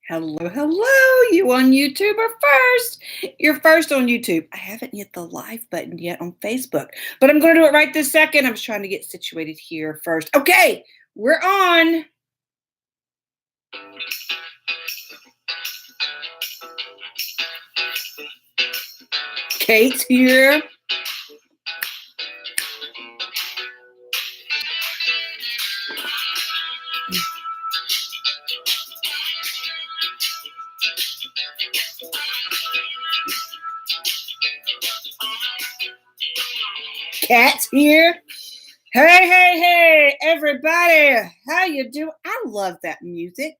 Hello, hello, you on YouTube are first. You're first on YouTube. I haven't hit the live button yet on Facebook, but I'm going to do it right this second. I was trying to get situated here first. Okay, we're on. Kate's here. Cat's here. Hey, everybody. How you doing? I love that music.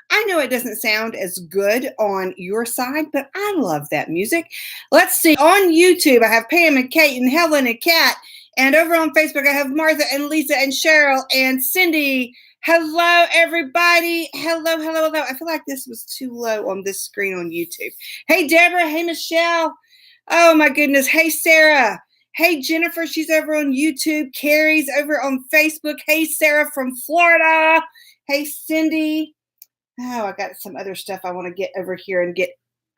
I know it doesn't sound as good on your side, but I love that music. Let's see. On YouTube, I have Pam and Kate and Helen and Kat. And over on Facebook, I have Martha and Lisa and Cheryl and Cindy. Hello, everybody. Hello. I feel like this was too low on this screen on YouTube. Hey, Deborah. Hey, Michelle. Oh, my goodness. Hey, Sarah. Hey, Jennifer. She's over on YouTube. Carrie's over on Facebook. Hey, Sarah from Florida. Hey, Cindy. Oh, I got some other stuff I want to get over here and get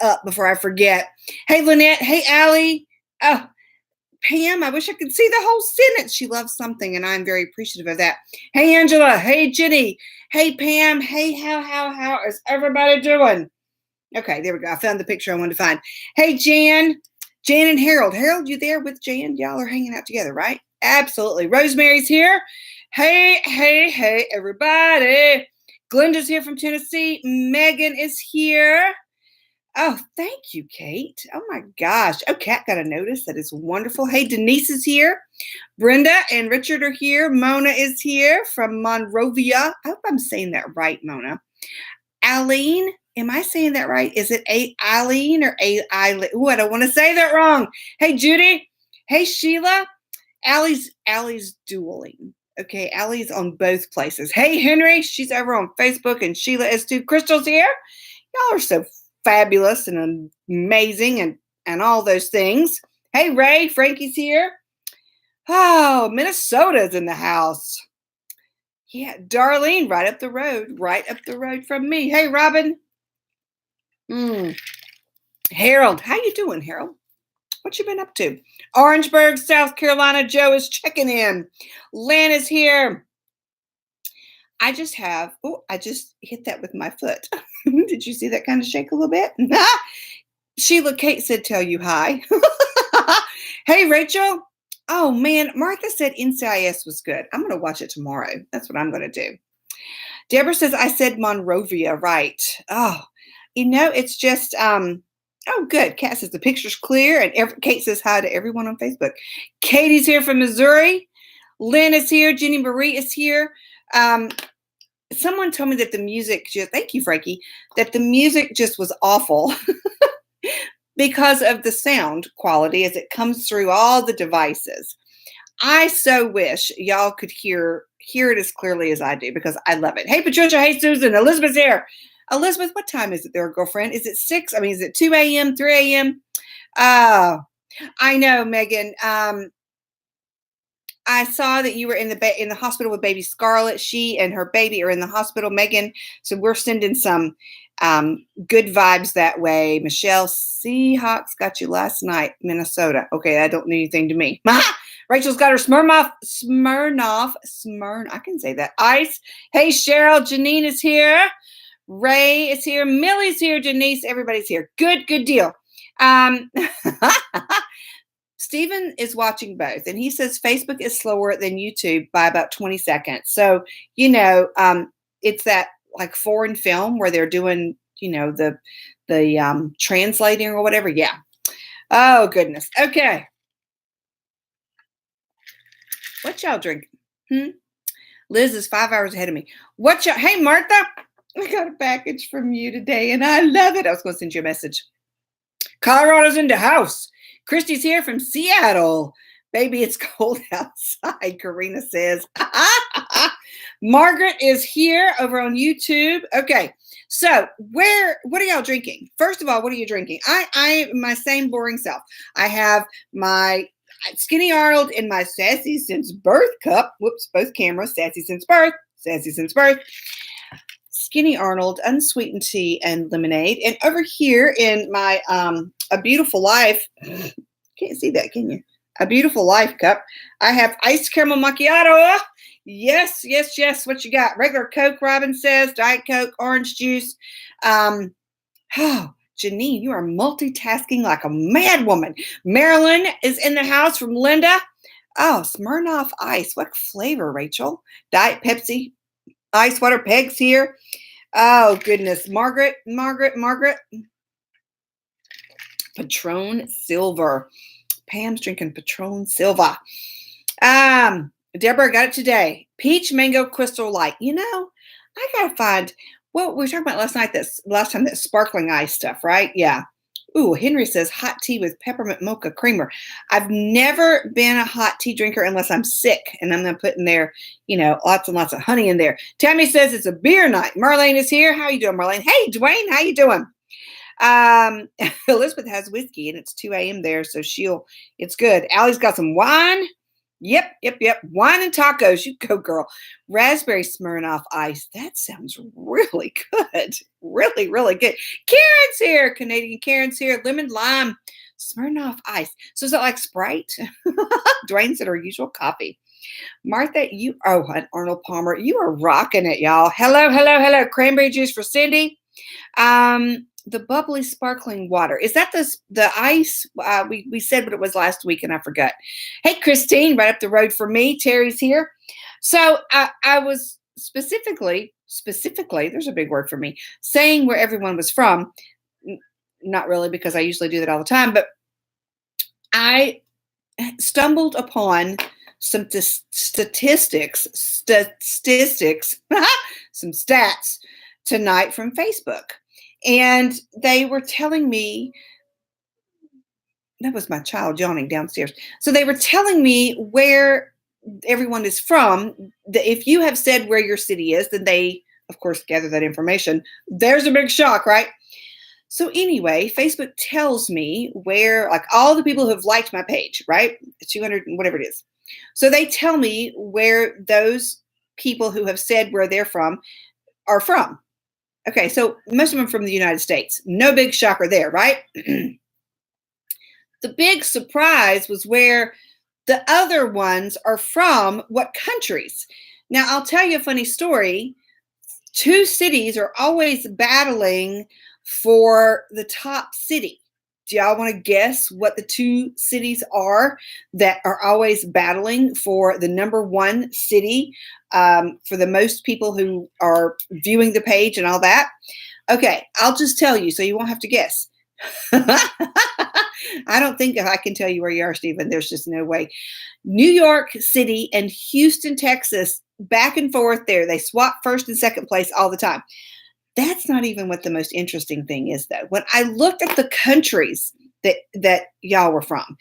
up before I forget. Hey, Lynette. Hey, Allie. Oh, Pam, I wish I could see the whole sentence. She loves something, and I'm very appreciative of that. Hey, Angela. Hey, Jenny. Hey, Pam. Hey, how is everybody doing? Okay, there we go. I found the picture I wanted to find. Hey, Jan. Jan and Harold. Harold, you there with Jan? Y'all are hanging out together, right? Absolutely. Rosemary's here. Hey, everybody. Glenda's here from Tennessee. Megan is here. Oh, thank you, Kate. Oh, my gosh. Oh, Kat got a notice. That is wonderful. Hey, Denise is here. Brenda and Richard are here. Mona is here from Monrovia. I hope I'm saying that right, Mona. Aline, am I saying that right? Is it Aline or Eileen? Oh, I don't want to say that wrong. Hey, Judy. Hey, Sheila. Allie's dueling. Okay, Allie's on both places. Hey, Henry, she's over on Facebook, and Sheila is too. Crystal's here. Y'all are so fabulous and amazing and all those things. Hey, Ray, Frankie's here. Oh, Minnesota's in the house. Yeah, Darlene, right up the road from me. Hey, Robin. Harold, how you doing, Harold? What you been up to? Orangeburg, South Carolina. Joe is checking in. Lan is here. I just hit that with my foot. Did you see that kind of shake a little bit? Sheila Kate said, tell you hi. Hey, Rachel. Oh, man. Martha said NCIS was good. I'm going to watch it tomorrow. That's what I'm going to do. Deborah says, I said Monrovia, right. Oh, it's just, oh, good. Kat says the picture's clear. And Kate says hi to everyone on Facebook. Katie's here from Missouri. Lynn is here. Jenny Marie is here. Someone told me that the music thank you, Frankie, that the music just was awful because of the sound quality as it comes through all the devices. I so wish y'all could hear it as clearly as I do because I love it. Hey, Patricia. Hey, Susan. Elizabeth's here. Elizabeth, what time is it there, girlfriend? Is it 6? I mean, is it 2 a.m., 3 a.m.? Oh, I know, Megan. I saw that you were in the hospital with baby Scarlett. She and her baby are in the hospital, Megan. So we're sending some good vibes that way. Michelle, Seahawks got you last night, Minnesota. Okay, that don't mean anything to me. Rachel's got her Smirnoff. I can say that. Ice. Hey, Cheryl. Janine is here. Ray is here. Millie's here. Denise. Everybody's here. Good deal. Stephen is watching both, and he says Facebook is slower than YouTube by about 20 seconds. So, it's that like foreign film where they're doing, the translating or whatever. Yeah. Oh, goodness. Okay. What y'all drinking? Liz is 5 hours ahead of me. Hey, Martha, I got a package from you today, and I love it. I was going to send you a message. Colorado's in the house. Christy's here from Seattle. Baby, it's cold outside, Karina says. Margaret is here over on YouTube. Okay, so what are y'all drinking? First of all, what are you drinking? I my same boring self. I have my Skinny Arnold in my Sassy Since Birth cup. Whoops, both cameras. Sassy Since Birth. Skinny Arnold, unsweetened tea and lemonade. And over here in my A Beautiful Life, can't see that, can you? A Beautiful Life cup, I have iced caramel macchiato. Yes, yes, yes. What you got? Regular Coke, Robin says, Diet Coke, orange juice. Oh, Janine, you are multitasking like a mad woman. Marilyn is in the house from Linda. Oh, Smirnoff Ice. What flavor, Rachel? Diet Pepsi. Ice water pegs here. Oh, goodness. Margaret. Patron Silver. Pam's drinking Patron Silver. Deborah got it today. Peach Mango Crystal Light. You know, I got to find what we were talking about last time, that sparkling ice stuff, right? Yeah. Ooh, Henry says hot tea with peppermint mocha creamer. I've never been a hot tea drinker unless I'm sick, and I'm going to put in there, lots and lots of honey in there. Tammy says it's a beer night. Marlene is here. How you doing, Marlene? Hey, Dwayne, how you doing? Elizabeth has whiskey, and it's 2 a.m. there, so it's good. Allie's got some wine. Yep. Wine and tacos. You go, girl. Raspberry Smirnoff Ice. That sounds really good. Really, really good. Karen's here. Canadian Karen's here. Lemon lime Smirnoff Ice. So is that like Sprite? Dwayne said our usual coffee. Martha, and Arnold Palmer, you are rocking it, y'all. Hello. Cranberry juice for Cindy. The bubbly sparkling water. Is that the ice? We said what it was last week and I forgot. Hey, Christine, right up the road from me. Terry's here. So I was specifically, there's a big word for me, saying where everyone was from. Not really, because I usually do that all the time, but I stumbled upon some statistics, some stats tonight from Facebook. And they were telling me, that was my child yawning downstairs. So they were telling me where everyone is from. If you have said where your city is, then they, of course, gather that information. There's a big shock, right? So anyway, Facebook tells me where, like all the people who have liked my page, right? 200, whatever it is. So they tell me where those people who have said where they're from are from. Okay, so most of them from the United States. No big shocker there, right? The big surprise was where the other ones are from, what countries. Now, I'll tell you a funny story. 2 cities are always battling for the top city. Do y'all want to guess what the 2 cities are that are always battling for the number 1 city for the most people who are viewing the page and all that? Okay, I'll just tell you so you won't have to guess. I don't think I can tell you where you are, Stephen. There's just no way. New York City and Houston, Texas, back and forth there. They swap first and second place all the time. That's not even what the most interesting thing is, though. When I looked at the countries that y'all were from,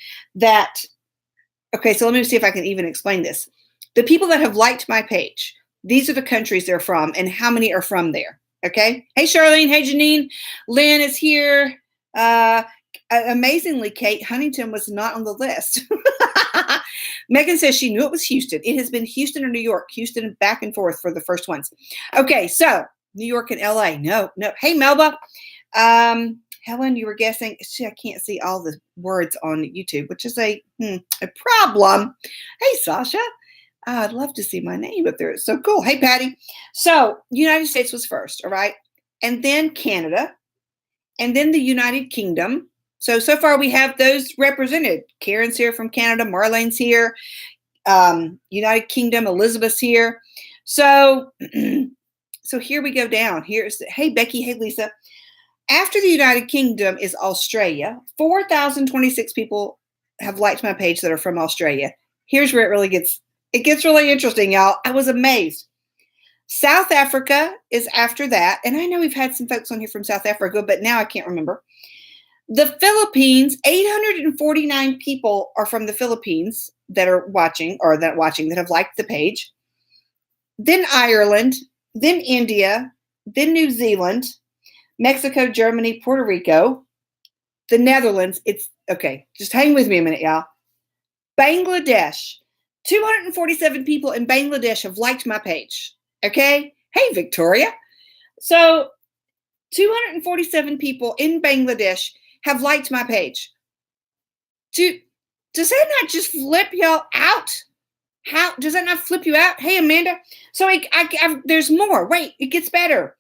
okay, so let me see if I can even explain this. The people that have liked my page, these are the countries they're from and how many are from there, okay? Hey, Charlene. Hey, Janine. Lynn is here. Amazingly, Kate, Huntington was not on the list. Megan says she knew it was Houston. It has been Houston or New York. Houston back and forth for the first ones. Okay, so New York and LA. No. Hey, Melba. Helen, you were guessing. I can't see all the words on YouTube, which is a problem. Hey, Sasha. I'd love to see my name up there. It's so cool. Hey, Patty. So United States was first, all right? And then Canada. And then the United Kingdom. So far we have those represented. Karen's here from Canada. Marlene's here. United Kingdom. Elizabeth's here. So here we go down. Hey, Becky. Hey, Lisa. After the United Kingdom is Australia. 4,026 people have liked my page that are from Australia. Here's where it gets really interesting, y'all. I was amazed. South Africa is after that. And I know we've had some folks on here from South Africa, but now I can't remember. The Philippines, 849 people are from the Philippines that are watching that have liked the page. Then Ireland, then India, then New Zealand, Mexico, Germany, Puerto Rico, the Netherlands. It's okay. Just hang with me a minute, y'all. Bangladesh, 247 people in Bangladesh have liked my page. Okay. Hey, Victoria. So 247 people in Bangladesh have liked my page. Does that not just flip y'all out? How does that not flip you out? Hey, Amanda. So there's more. Wait, it gets better.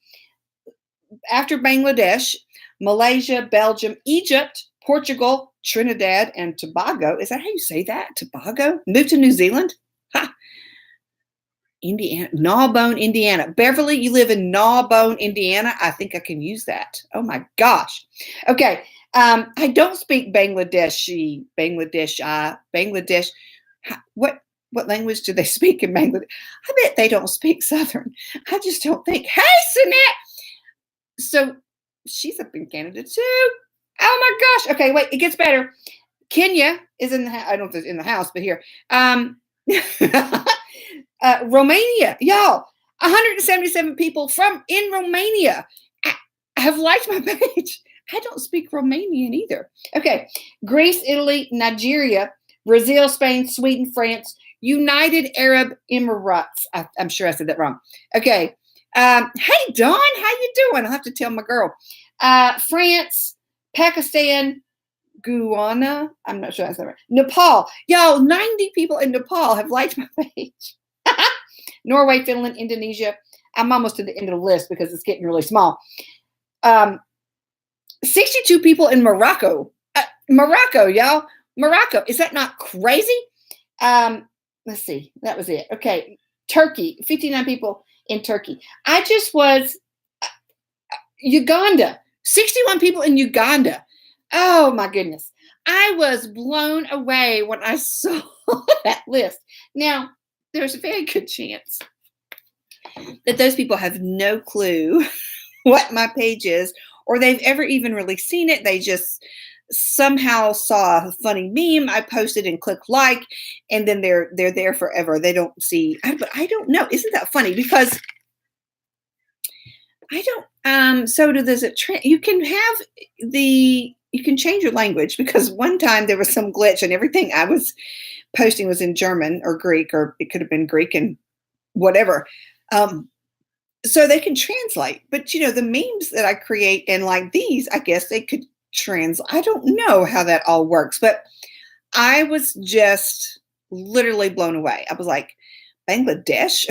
After Bangladesh, Malaysia, Belgium, Egypt, Portugal, Trinidad, and Tobago. Is that how you say that? Tobago? Moved to New Zealand? Ha. Indiana, Gnawbone, Indiana. Beverly, you live in Gnawbone, Indiana. I think I can use that. Oh my gosh. Okay. I don't speak Bangladesh. What language do they speak in Bangladesh? I bet they don't speak Southern. I just don't think. Hey, Sinette. So she's up in Canada too. Oh my gosh. Okay, wait, it gets better. Kenya is in the house. I don't know if it's in the house, but here. Romania, y'all. 177 people in Romania have liked my page. I don't speak Romanian either. Okay. Greece, Italy, Nigeria, Brazil, Spain, Sweden, France, United Arab Emirates. I'm sure I said that wrong. Okay. Hey, Dawn, how you doing? I'll have to tell my girl. France, Pakistan, Guyana. I'm not sure I said that right. Nepal. Y'all, 90 people in Nepal have liked my page. Norway, Finland, Indonesia. I'm almost to the end of the list because it's getting really small. 62 people in Morocco. Morocco, y'all. Morocco. Is that not crazy? Let's see. That was it. Okay. Turkey. 59 people in Turkey. I just was Uganda. 61 people in Uganda. Oh my goodness. I was blown away when I saw that list. Now, there's a very good chance that those people have no clue what my page is, or they've ever even really seen it. They just somehow saw a funny meme I posted and click like, and then they're there forever. They don't see, but I don't know. Isn't that funny? Because I don't, so does it, you can change your language, because one time there was some glitch and everything I was posting was in German or Greek, or it could have been Greek and whatever. So they can translate, but the memes that I create and like these, I guess they could translate. I don't know how that all works, but I was just literally blown away. I was like, Bangladesh?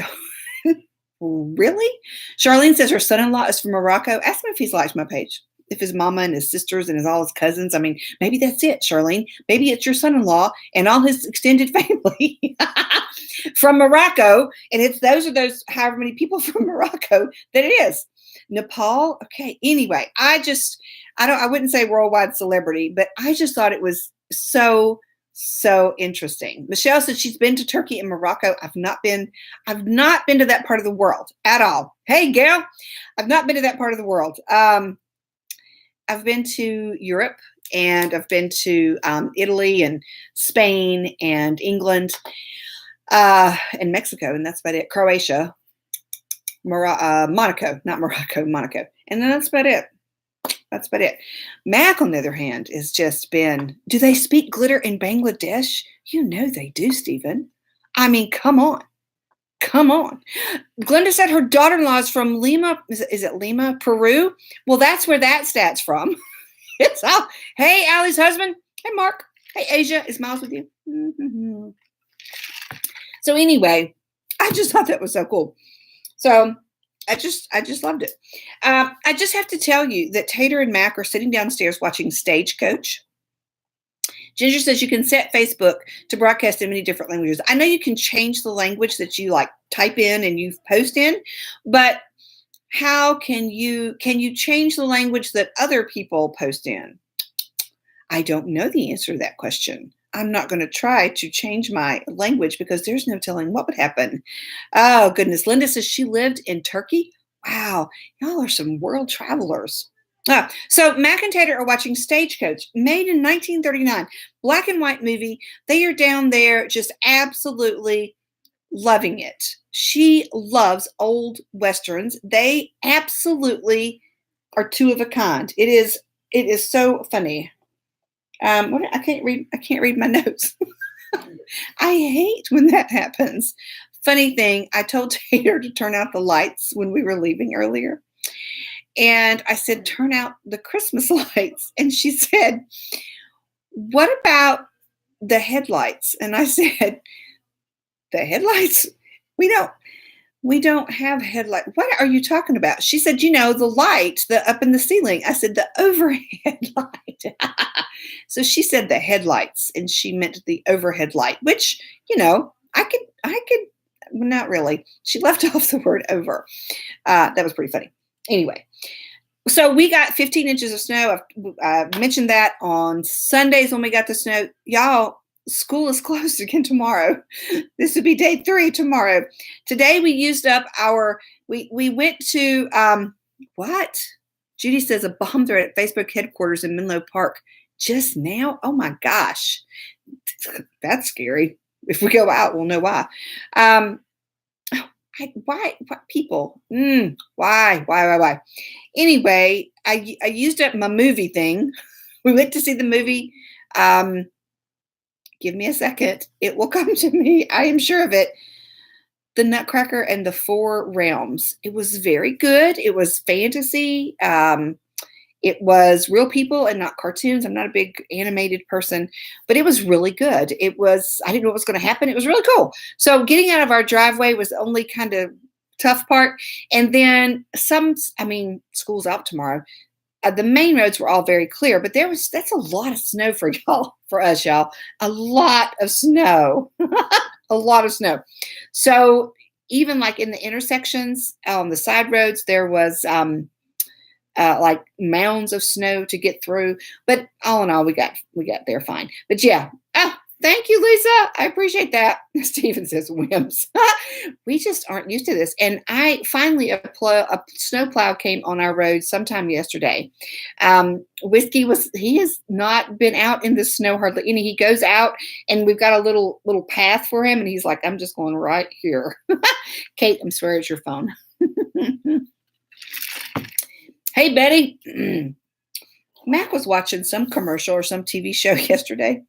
Really? Charlene says her son-in-law is from Morocco. Ask him if he's liked my page. If his mama and his sisters and all his cousins. I mean, maybe that's it, Charlene. Maybe it's your son-in-law and all his extended family from Morocco. And it's those however many people from Morocco that it is. Nepal. Okay. Anyway, I wouldn't say worldwide celebrity, but I just thought it was so interesting. Michelle said she's been to Turkey and Morocco. I've not been to that part of the world at all. Hey, Gail, I've not been to that part of the world. I've been to Europe, and I've been to Italy and Spain and England and Mexico, and that's about it. Croatia, Monaco, not Morocco, Monaco. And then that's about it. That's about it. Mac, on the other hand, has just been, do they speak glitter in Bangladesh? You know they do, Stephen. I mean, come on. Come on. Glenda said her daughter-in-law is from Lima. Is it Lima, Peru? Well, that's where that stat's from. It's all. Hey, Allie's husband. Hey, Mark. Hey, Asia. Is Miles with you? Mm-hmm. So anyway, I just thought that was so cool. So I just loved it. I just have to tell you that Tater and Mac are sitting downstairs watching Stagecoach. Ginger says you can set Facebook to broadcast in many different languages. I know you can change the language that you like type in and you post in, but how can you change the language that other people post in? I don't know the answer to that question. I'm not going to try to change my language because there's no telling what would happen. Oh, goodness. Linda says she lived in Turkey. Wow. Y'all are some world travelers. So Mac and Tater are watching Stagecoach, made in 1939, black and white movie. They are down there just absolutely loving it. She loves old Westerns. They absolutely are two of a kind. It is so funny. I can't read my notes. I hate when that happens. Funny thing, I told Tater to turn out the lights when we were leaving earlier. And I said, turn out the Christmas lights. And she said, what about the headlights? And I said, the headlights? We don't we don't have headlight. What are you talking about? She said, the light, the up in the ceiling. I said, the overhead light. So she said the headlights, and she meant the overhead light, which, I could, well, not really. She left off the word over. That was pretty funny. Anyway, so we got 15 inches of snow. I've mentioned that on Sundays when we got the snow. Y'all, school is closed again tomorrow. This would be day 3 tomorrow. Today we used up we went to, what? Judy says a bomb threat at Facebook headquarters in Menlo Park just now. Oh my gosh. That's scary. If we go out, we'll know why. Why people? Why? Anyway, I used up my movie thing. We went to see the movie. Give me a second. It will come to me. I am sure of it. The Nutcracker and the Four Realms. It was very good. It was fantasy. It was real people and not cartoons. I'm not a big animated person, but it was really good. I didn't know what was going to happen. It was really cool. So getting out of our driveway was the only kind of tough part. And then school's out tomorrow. The main roads were all very clear, but that's a lot of snow for us, y'all. A lot of snow, a lot of snow. So even like in the intersections on the side roads, there was, like mounds of snow to get through, but all in all, we got there fine. But yeah, thank you, Lisa. I appreciate that. Steven says whims. We just aren't used to this. And finally a snowplow came on our road sometime yesterday. Whiskey he has not been out in the snow hardly any. He goes out and we've got a little path for him, and he's like, I'm just going right here. Kate, I'm swear it's your phone. Hey, Betty. Mac was watching some commercial or some TV show yesterday,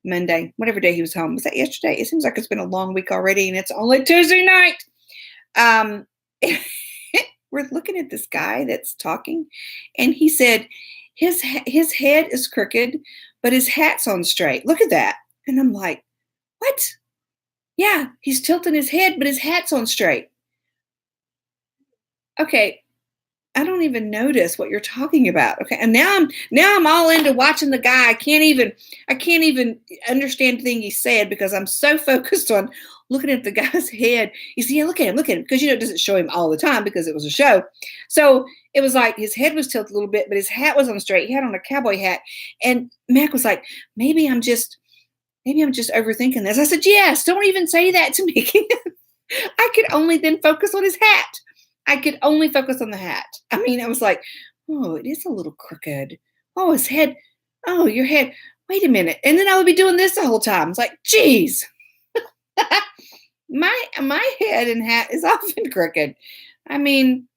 Monday, whatever day he was home. Was that yesterday? It seems like it's been a long week already, and it's only Tuesday night. We're looking at this guy that's talking, and he said his head is crooked, but his hat's on straight. Look at that. And I'm like, what? Yeah, he's tilting his head, but his hat's on straight. Okay. I don't even notice what you're talking about. Okay. And now I'm all into watching the guy. I can't even understand the thing he said because I'm so focused on looking at the guy's head. You see, look at him. Because, it doesn't show him all the time because it was a show. So it was like his head was tilted a little bit, but his hat was on straight. He had on a cowboy hat. And Mac was like, maybe I'm just overthinking this. I said, yes, don't even say that to me. I could only then focus on his hat. I could only focus on the hat. I was like, oh, it is a little crooked. Oh, his head. Oh, your head. Wait a minute. And then I would be doing this the whole time. It's like, geez. my head and hat is often crooked. I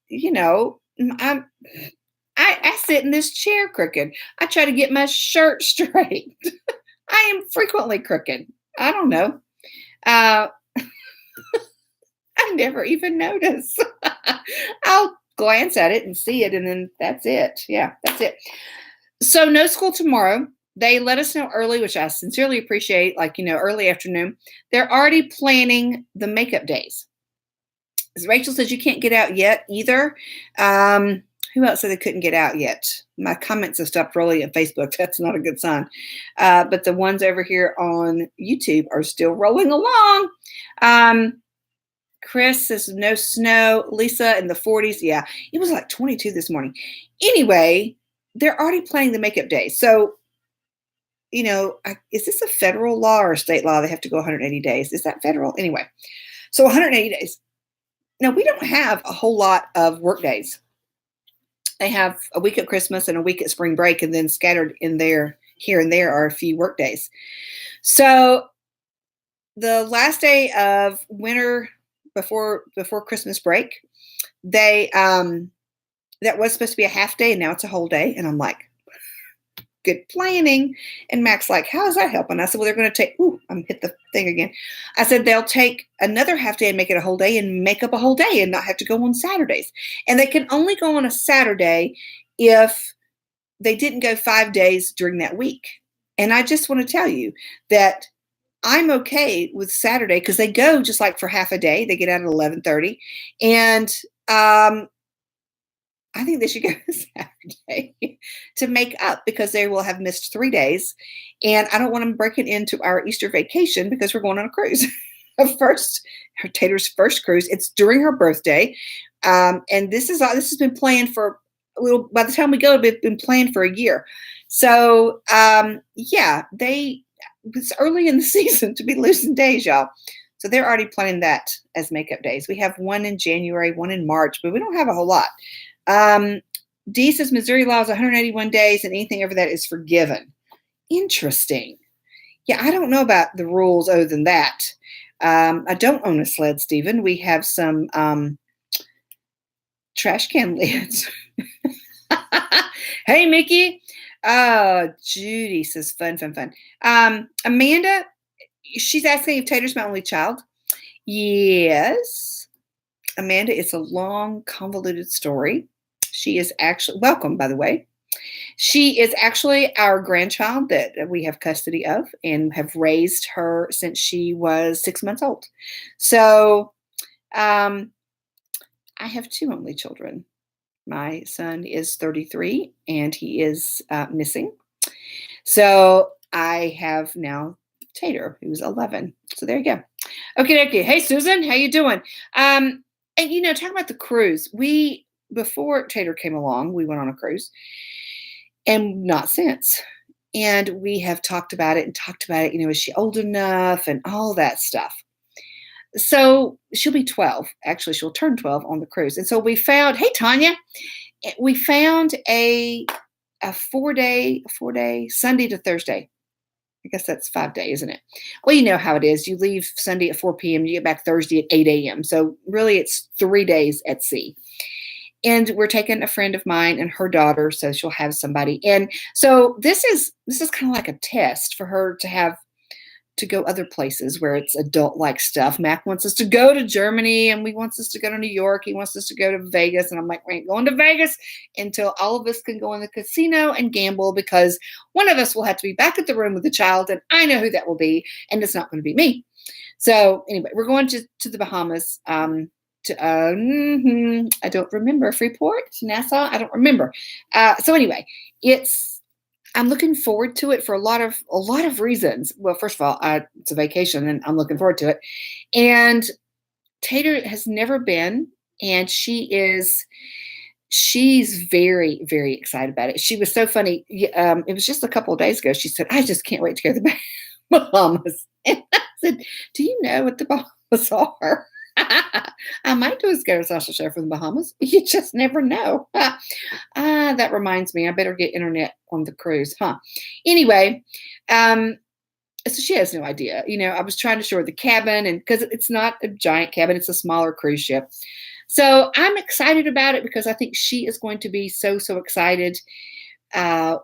sit in this chair crooked. I try to get my shirt straight. I am frequently crooked. I don't know. I never even notice. I'll glance at it and see it, and then that's it. Yeah, that's it. So no school tomorrow. They let us know early, which I sincerely appreciate, early afternoon. They're already planning the makeup days. As Rachel says, you can't get out yet either. Who else said they couldn't get out yet? My comments have stopped rolling at Facebook. That's not a good sign. But the ones over here on YouTube are still rolling along. Chris says no snow. Lisa in the 40s. Yeah, it was like 22 this morning. Anyway, they're already planning the makeup day. So, is this a federal law or a state law? They have to go 180 days. Is that federal? Anyway, so 180 days. Now, we don't have a whole lot of work days. They have a week at Christmas and a week at spring break, and then scattered in there, here and there, are a few work days. So the last day of winter before Christmas break, they that was supposed to be a half day, and now it's a whole day. And I'm like, good planning. And Mac's like, how is that helping? I said, well, they're going to take, I'm hit the thing again. I said, they'll take another half day and make it a whole day and make up a whole day and not have to go on Saturdays. And they can only go on a Saturday if they didn't go 5 days during that week. And I just want to tell you that I'm okay with Saturday because they go just like for half a day. They get out at 11:30. And I think they should go Saturday to make up because they will have missed 3 days. And I don't want them breaking into our Easter vacation because we're going on a cruise. Tater's first cruise. It's during her birthday. And this has been planned for a little, by the time we go, it's been planned for a year. So it's early in the season to be losing days, y'all. So they're already planning that as makeup days. We have one in January, one in March, but we don't have a whole lot. Dee says Missouri law is 181 days and anything over that is forgiven. Interesting. Yeah, I don't know about the rules other than that. I don't own a sled, Stephen. We have some trash can lids. Hey, Mickey. Judy says fun. Amanda, she's asking if Tater's my only child. Yes. Amanda, it's a long, convoluted story. She is actually, welcome, by the way. She is actually our grandchild that we have custody of and have raised her since she was 6 months old. So I have 2 only children. My son is 33 and he is missing. So I have now Tater, who's 11. So there you go. Okay. Hey, Susan, how you doing? And talking about the cruise, before Tater came along, we went on a cruise and not since. And we have talked about it. Is she old enough and all that stuff. So she'll be 12. Actually, she'll turn 12 on the cruise. And so we found, hey, Tanya, we found a 4-day Sunday to Thursday. I guess that's 5 days, isn't it? Well, you know how it is. You leave Sunday at 4 p.m. You get back Thursday at 8 a.m. So really it's 3 days at sea. And we're taking a friend of mine and her daughter, so she'll have somebody. And so this is kind of like a test for her to go other places where it's adult-like stuff. Mac wants us to go to Germany, and he wants us to go to New York. He wants us to go to Vegas. And I'm like, we ain't going to Vegas until all of us can go in the casino and gamble, because one of us will have to be back at the room with the child, and I know who that will be, and it's not going to be me. So anyway, we're going to the Bahamas. I don't remember. Freeport, Nassau. I don't remember. So anyway, I'm looking forward to it for a lot of reasons. Well, first of all, it's a vacation and I'm looking forward to it. And Tater has never been, and she's very, very excited about it. She was so funny. It was just a couple of days ago. She said, I just can't wait to go to the Bahamas. And I said, do you know what the Bahamas are? I might do a Scattered Sasha Show from the Bahamas. You just never know. That reminds me, I better get internet on the cruise, Anyway, so she has no idea. I was trying to show her the cabin, and because it's not a giant cabin, it's a smaller cruise ship. So I'm excited about it because I think she is going to be so excited.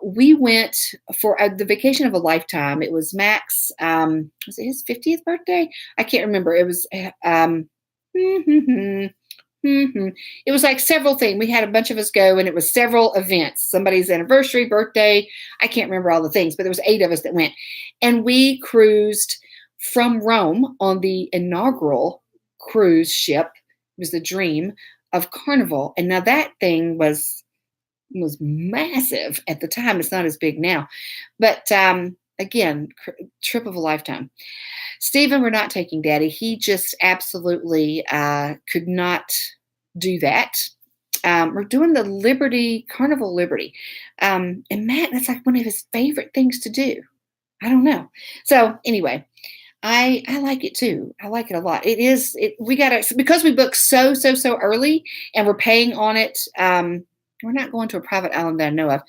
We went for the vacation of a lifetime. It was Max. Was it his 50th birthday? I can't remember. It was. It was like several things. We had a bunch of us go, and it was several events. Somebody's anniversary, birthday. I can't remember all the things, but there was 8 of us that went. And we cruised from Rome on the inaugural cruise ship. It was the Dream of Carnival. And now that thing was massive at the time. It's not as big now. But again, trip of a lifetime. Stephen, we're not taking Daddy. He just absolutely could not do that. We're doing the Carnival Liberty. And Matt, that's like one of his favorite things to do. I don't know. So anyway, I like it too. I like it a lot. We got to, because we booked so early and we're paying on it. We're not going to a private island that I know of.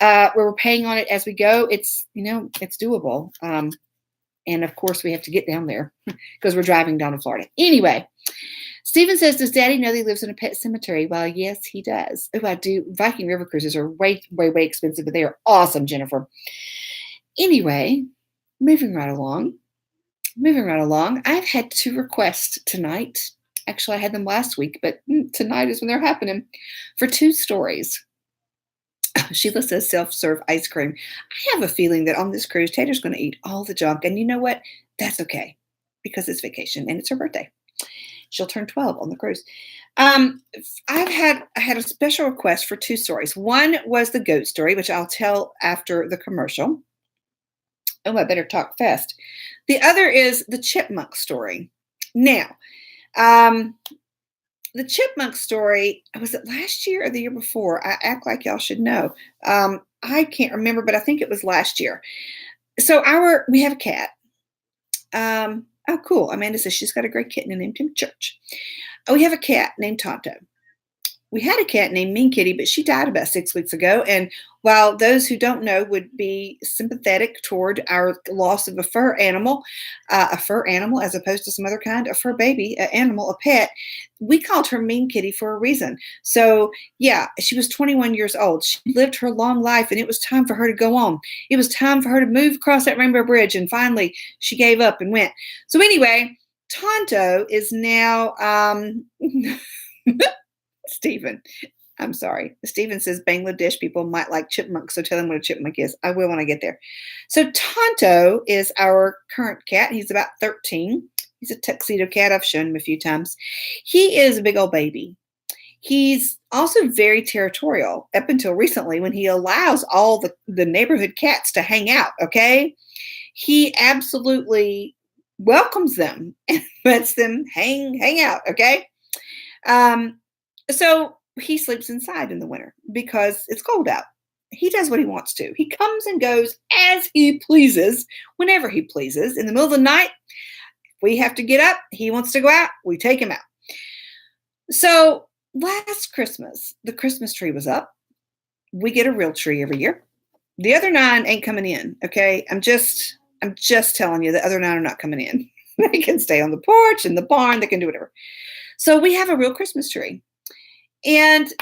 Where we're paying on it as we go. It's doable. And of course we have to get down there because we're driving down to Florida. Anyway, Stephen says, does Daddy know that he lives in a pet cemetery? Well, yes, he does. Oh, I do. Viking River cruises are way, way, way expensive, but they are awesome, Jennifer. Anyway, moving right along. I've had 2 requests tonight. Actually, I had them last week, but tonight is when they're happening for 2 stories. Sheila says self-serve ice cream. I have a feeling that on this cruise, Tater's going to eat all the junk. And you know what? That's okay because it's vacation and it's her birthday. She'll turn 12 on the cruise. I had a special request for 2 stories. One was the goat story, which I'll tell after the commercial. Oh, I better talk fast. The other is the chipmunk story. Now, the chipmunk story, was it last year or the year before? I act like y'all should know. I can't remember, but I think it was last year. So we have a cat. Oh, cool. Amanda says she's got a great kitten named Tim Church. We have a cat named Tonto. We had a cat named Mean Kitty, but she died about 6 weeks ago. And while those who don't know would be sympathetic toward our loss of a fur animal as opposed to some other kind, a fur baby, an animal, a pet, we called her Mean Kitty for a reason. So yeah, she was 21 years old. She lived her long life and it was time for her to go on. It was time for her to move across that rainbow bridge. And finally she gave up and went. So anyway, Tonto is now, Stephen, I'm sorry. Stephen says Bangladesh people might like chipmunks, so tell them what a chipmunk is. I will when I get there. So Tonto is our current cat. He's about 13. He's a tuxedo cat. I've shown him a few times. He is a big old baby. He's also very territorial up until recently when he allows all the neighborhood cats to hang out, okay? He absolutely welcomes them and lets them hang out, okay? So he sleeps inside in the winter because it's cold out. He does what he wants to. He comes and goes as he pleases, whenever he pleases. In the middle of the night, we have to get up. He wants to go out. We take him out. So last Christmas, the Christmas tree was up. We get a real tree every year. The other 9 ain't coming in. Okay. I'm just telling you the other 9 are not coming in. They can stay on the porch, in the barn. They can do whatever. So we have a real Christmas tree. And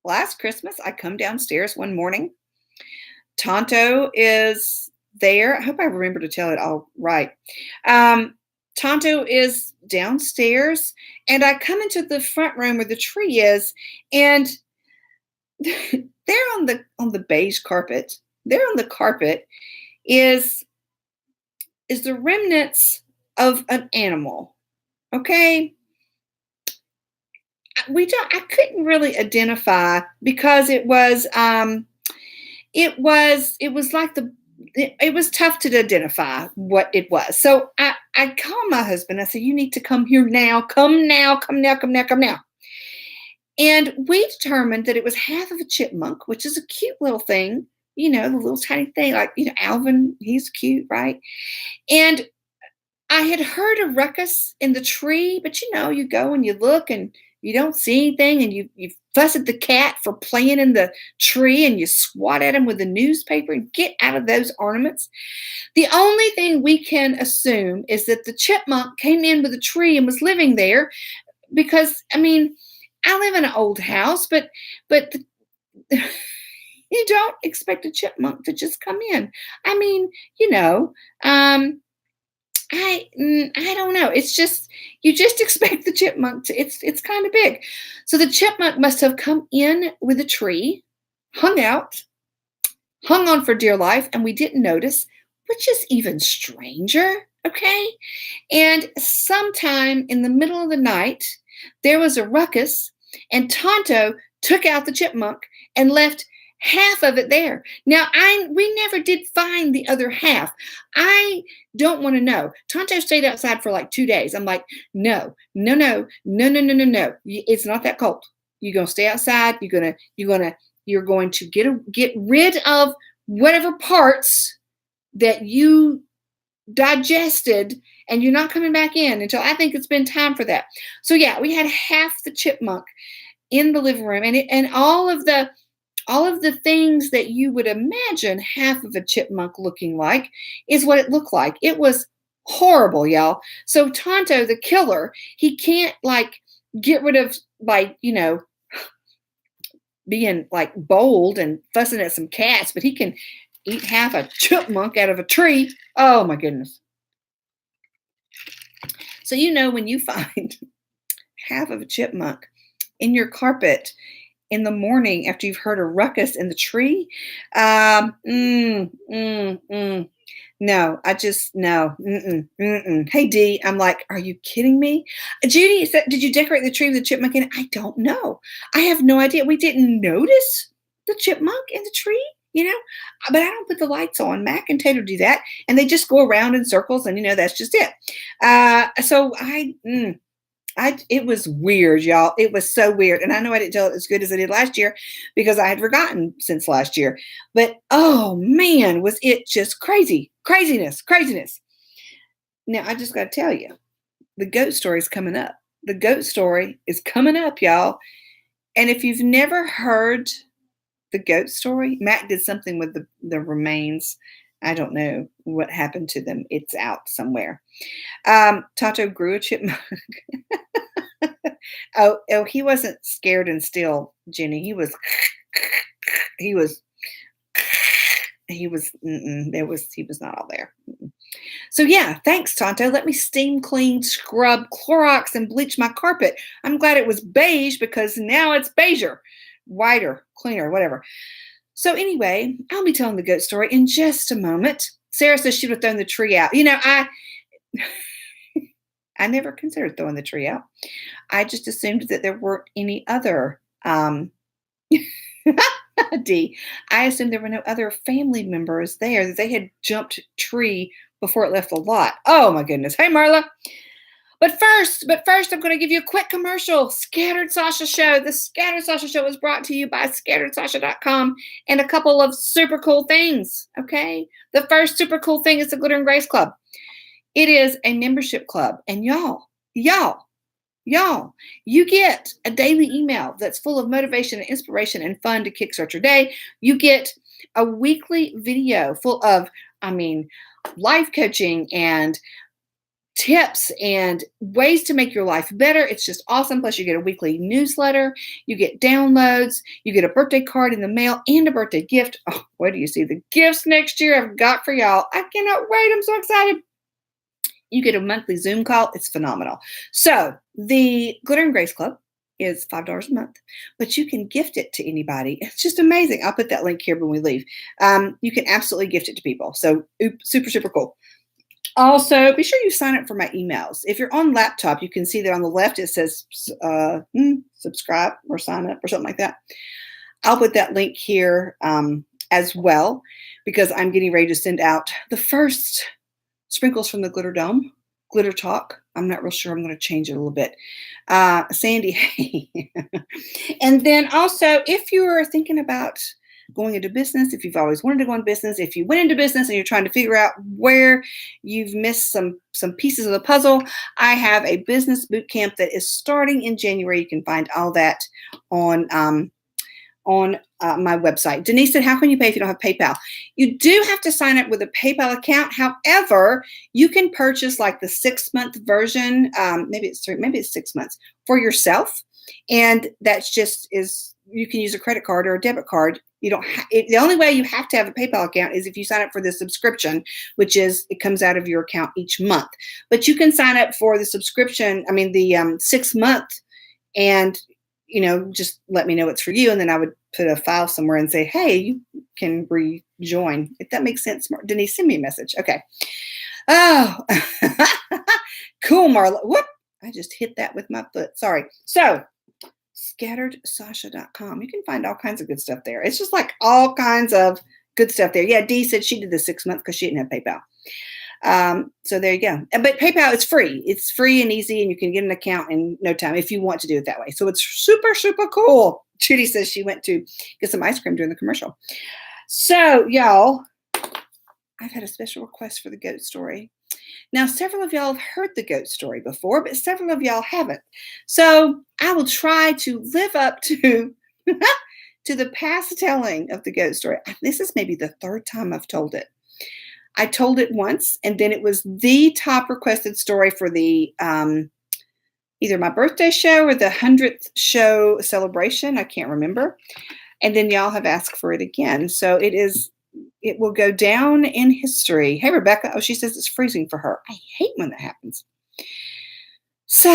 last Christmas, I come downstairs one morning. Tonto is there. I hope I remember to tell it all right. Tonto is downstairs, and I come into the front room where the tree is, and there on the beige carpet, there on the carpet is the remnants of an animal. Okay. I couldn't really identify because it was tough to identify what it was. So I called my husband. I said, you need to come here now. Come now. And we determined that it was half of a chipmunk, which is a cute little thing, the little tiny thing, like, Alvin, he's cute, right? And I had heard a ruckus in the tree, but you go and you look and you don't see anything, and you fuss at the cat for playing in the tree, and you swat at him with a newspaper and get out of those ornaments. The only thing we can assume is that the chipmunk came in with a tree and was living there because, I live in an old house, but you don't expect a chipmunk to just come in. I don't know. It's just, you just expect the chipmunk to, it's kind of big. So the chipmunk must have come in with a tree, hung on for dear life, and we didn't notice, which is even stranger. Okay. And sometime in the middle of the night, there was a ruckus, and Tonto took out the chipmunk and left half of it there. Now, we never did find the other half. I don't want to know. Tonto stayed outside for like 2 days. I'm like, no. It's not that cold. You're going to stay outside. You're going to get rid of whatever parts that you digested, and you're not coming back in until I think it's been time for that. So yeah, we had half the chipmunk in the living room, and all of the things that you would imagine half of a chipmunk looking like is what it looked like. It was Horrible, y'all. So Tonto, the killer, he can't like get rid of like, being like bold and fussing at some cats, but he can eat half a chipmunk out of a tree. Oh my goodness. So when you find half of a chipmunk in your carpet in the morning after you've heard a ruckus in the tree, no, I just no. Hey Dee, I'm like, are you kidding me? Judy, did you decorate the tree with the chipmunk in it? I don't know. I have no idea. We didn't notice the chipmunk in the tree, but I don't put the lights on. Mac and Tater do that, and they just go around in circles, and that's just it. So it was weird, y'all. It was so weird. And I know I didn't tell it as good as I did last year because I had forgotten since last year. But oh man, was it just crazy. Craziness. Now I just got to tell you, the goat story is coming up. The goat story is coming up, y'all. And if you've never heard the goat story, Matt did something with the remains. I don't know what happened to them. It's out somewhere. Tato grew a chipmunk. Oh, he wasn't scared and still, Jenny. He was he was not all there. So yeah, thanks, Tonto. Let me steam, clean, scrub, Clorox, and bleach my carpet. I'm glad it was beige because now it's beiger, whiter, cleaner, whatever. So anyway, I'll be telling the goat story in just a moment. Sarah says she would have thrown the tree out. I never considered throwing the tree out. I just assumed that there weren't any other D. I assumed there were no other family members there, that they had jumped tree before it left the lot. Oh my goodness. Hey Marla. But first, I'm going to give you a quick commercial. Scattered Sasha Show. The Scattered Sasha Show is brought to you by scatteredsasha.com and a couple of super cool things. Okay. The first super cool thing is the Glitter and Grace Club. It is a membership club. And y'all, you get a daily email that's full of motivation and inspiration and fun to kickstart your day. You get a weekly video full of, life coaching and tips and ways to make your life better. It's just awesome. Plus you get a weekly newsletter, you get downloads, you get a birthday card in the mail and a birthday gift. Oh, what do you see? The gifts next year I've got for y'all. I cannot wait. I'm so excited. You get a monthly Zoom call. It's phenomenal. So the Glitter and Grace Club is $5 a month, but you can gift it to anybody. It's just amazing. I'll put that link here when we leave. You can absolutely gift it to people. So super, super cool. Also, be sure you sign up for my emails. If you're on laptop, you can see that on the left it says subscribe or sign up or something like that. I'll put that link here as well because I'm getting ready to send out the first sprinkles from the Glitter Dome, Glitter Talk. I'm not real sure. I'm going to change it a little bit. Sandy. And then also, if you're thinking about going into business, if you've always wanted to go into business, if you went into business and you're trying to figure out where you've missed some pieces of the puzzle, I have a business boot camp that is starting in January. You can find all that on my website. Denise said, how can you pay if you don't have PayPal? You do have to sign up with a PayPal account. However, you can purchase like the 6-month version. Maybe it's 6 months for yourself. And that's just you can use a credit card or a debit card. You don't the only way you have to have a PayPal account is if you sign up for the subscription, which is it comes out of your account each month. But you can sign up for the subscription, the 6 month, and just let me know it's for you, and then I would put a file somewhere and say, hey, you can rejoin. If that makes sense, Denise, send me a message. Okay. Oh, cool, Marla. Whoop! I just hit that with my foot. Sorry. So, scatteredsasha.com. You can find all kinds of good stuff there. It's just like all kinds of good stuff there. Yeah, Dee said she did the 6 month because she didn't have PayPal. So there you go. But PayPal is free. It's free and easy, and you can get an account in no time if you want to do it that way. So it's super, super cool. Judy says she went to get some ice cream during the commercial. So y'all, I've had a special request for the goat story. Now, several of y'all have heard the goat story before, but several of y'all haven't. So I will try to live up to to the past telling of the goat story. This is maybe the 3rd time I've told it. I told it once, and then it was the top requested story for the either my birthday show or the 100th show celebration. I can't remember. And then y'all have asked for it again. So it will go down in history. Hey, Rebecca. Oh, she says it's freezing for her. I hate when that happens. So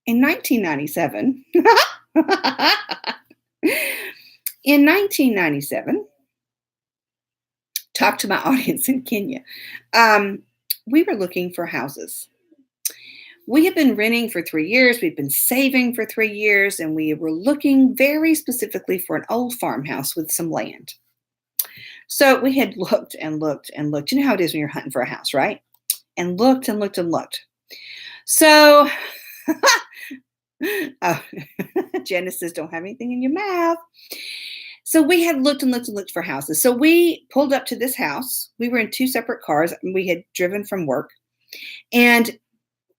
in 1997, in 1997, talk to my audience in Kenya. We were looking for houses. We had been renting for 3 years. We'd been saving for 3 years, and we were looking very specifically for an old farmhouse with some land. So we had looked and looked and looked. You know how it is when you're hunting for a house, right? And looked and looked and looked. So, oh, Janice says, don't have anything in your mouth. So we had looked and looked and looked for houses. So we pulled up to this house. We were in 2 separate cars. We had driven from work. And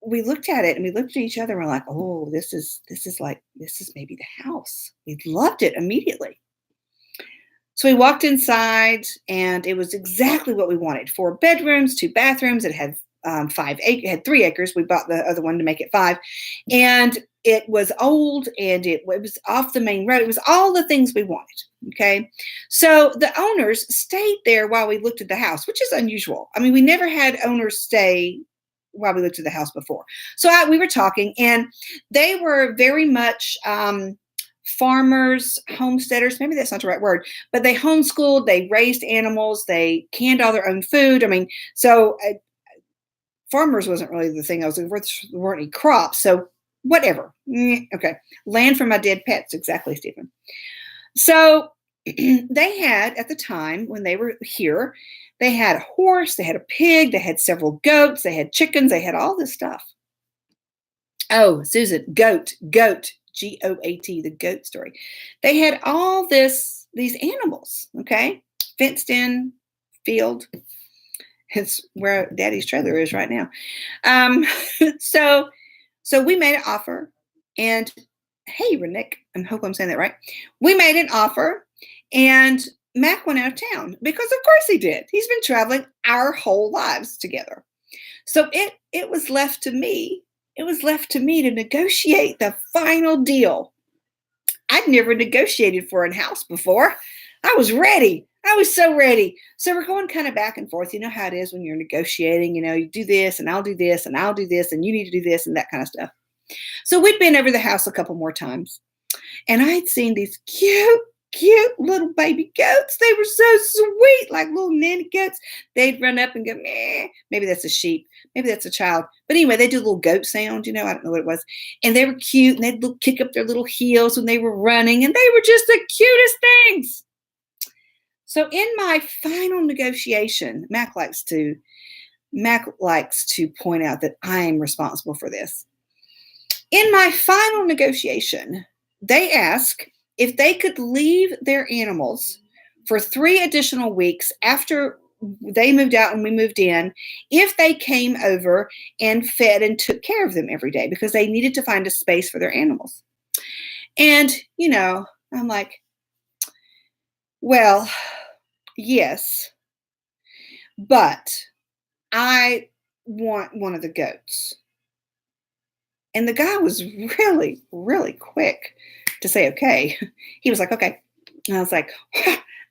we looked at it and we looked at each other and we're like, oh, this is maybe the house. We loved it immediately. So we walked inside and it was exactly what we wanted. 4 bedrooms, 2 bathrooms. It had 5 acres, it had 3 acres. We bought the other one to make it 5. And it was old and it was off the main road. It was all the things we wanted. Okay. So the owners stayed there while we looked at the house, which is unusual. I mean, we never had owners stay while we looked at the house before. So we were talking and they were very much farmers, homesteaders. Maybe that's not the right word, but they homeschooled, they raised animals, they canned all their own food. I mean, so farmers wasn't really the thing I was looking for. There weren't any crops. So whatever. Okay. Land for my dead pets. Exactly, Stephen. So they had, at the time when they were here, they had a horse, they had a pig, they had several goats, they had chickens, they had all this stuff. Oh, Susan, goat, G-O-A-T, the goat story. They had all these animals, okay? Fenced in field. It's where Daddy's trailer is right now. So we made an offer. And hey, Renick, I hope I'm saying that right. We made an offer and Mac went out of town because of course he did. He's been traveling our whole lives together. So it was left to me. It was left to me to negotiate the final deal. I'd never negotiated for a house before. I was ready. I was so ready. So we're going kind of back and forth. You know how it is when you're negotiating, you do this and I'll do this and I'll do this and you need to do this and that kind of stuff. So we'd been over the house a couple more times and I'd seen these cute little baby goats. They were so sweet, like little nanny goats. They'd run up and go, meh. Maybe that's a sheep. Maybe that's a child. But anyway, they do a little goat sound, I don't know what it was. And they were cute and they'd kick up their little heels when they were running. And they were just the cutest things. So in my final negotiation, Mac likes to point out that I am responsible for this. In my final negotiation, they ask if they could leave their animals for 3 additional weeks after they moved out and we moved in, if they came over and fed and took care of them every day because they needed to find a space for their animals. And, I'm like, well, yes, but I want one of the goats. And the guy was really, really quick to say, okay. He was like, okay. And I was like,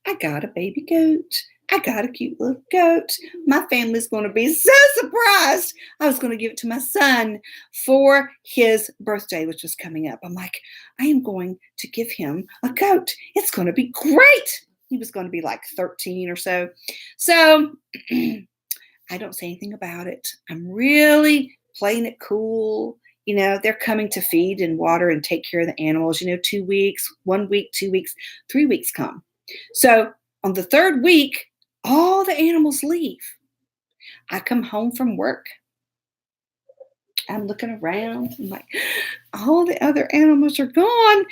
I got a baby goat. I got a cute little goat. My family's going to be so surprised. I was going to give it to my son for his birthday, which was coming up. I'm like, I am going to give him a goat. It's going to be great. He was going to be like 13 or so. So I don't say anything about it. I'm really playing it cool. They're coming to feed and water and take care of the animals, 2 weeks, 1 week, 2 weeks, 3 weeks come. So on the 3rd week, all the animals leave. I come home from work. I'm looking around. I'm like, all the other animals are gone.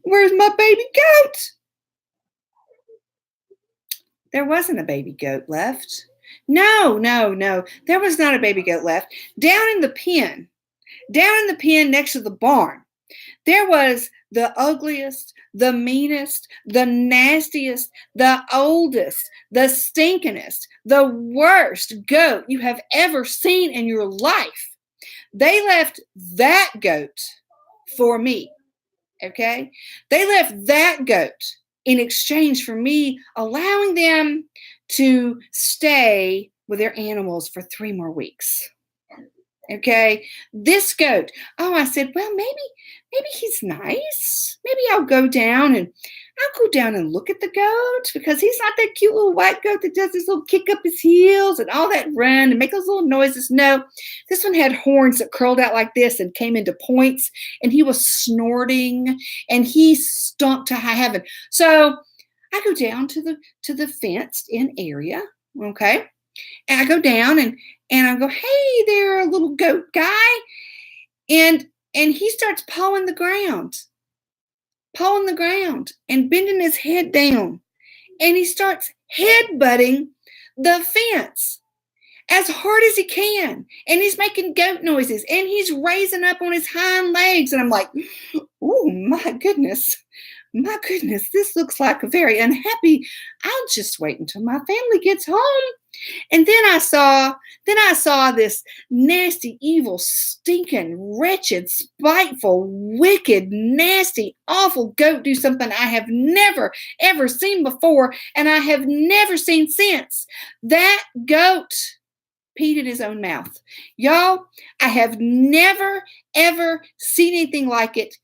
Where's my baby goat? There wasn't a baby goat left. No. There was not a baby goat left. Down in the pen next to the barn, There was the ugliest, the meanest, the nastiest, the oldest, the stinkingest, the worst goat you have ever seen in your life. They left that goat for me. Okay? They left that goat in exchange for me allowing them to stay with their animals for 3 more weeks. Okay, this goat. Oh, I said, well, maybe he's nice. Maybe I'll go down and look at the goat because he's not that cute little white goat that does this little kick up his heels and all that run and make those little noises. No, this one had horns that curled out like this and came into points, and he was snorting and he stunk to high heaven. So I go down to the fenced in area. Okay. And I go down and I go, hey there, little goat guy. And he starts pawing the ground and bending his head down. And he starts headbutting the fence as hard as he can. And he's making goat noises and he's raising up on his hind legs. And I'm like, oh my goodness. My goodness, this looks like a very unhappy. I'll just wait until my family gets home. And then I saw this nasty, evil, stinking, wretched, spiteful, wicked, nasty, awful goat do something I have never, ever seen before, and I have never seen since. That goat peed in his own mouth. Y'all, I have never, ever seen anything like it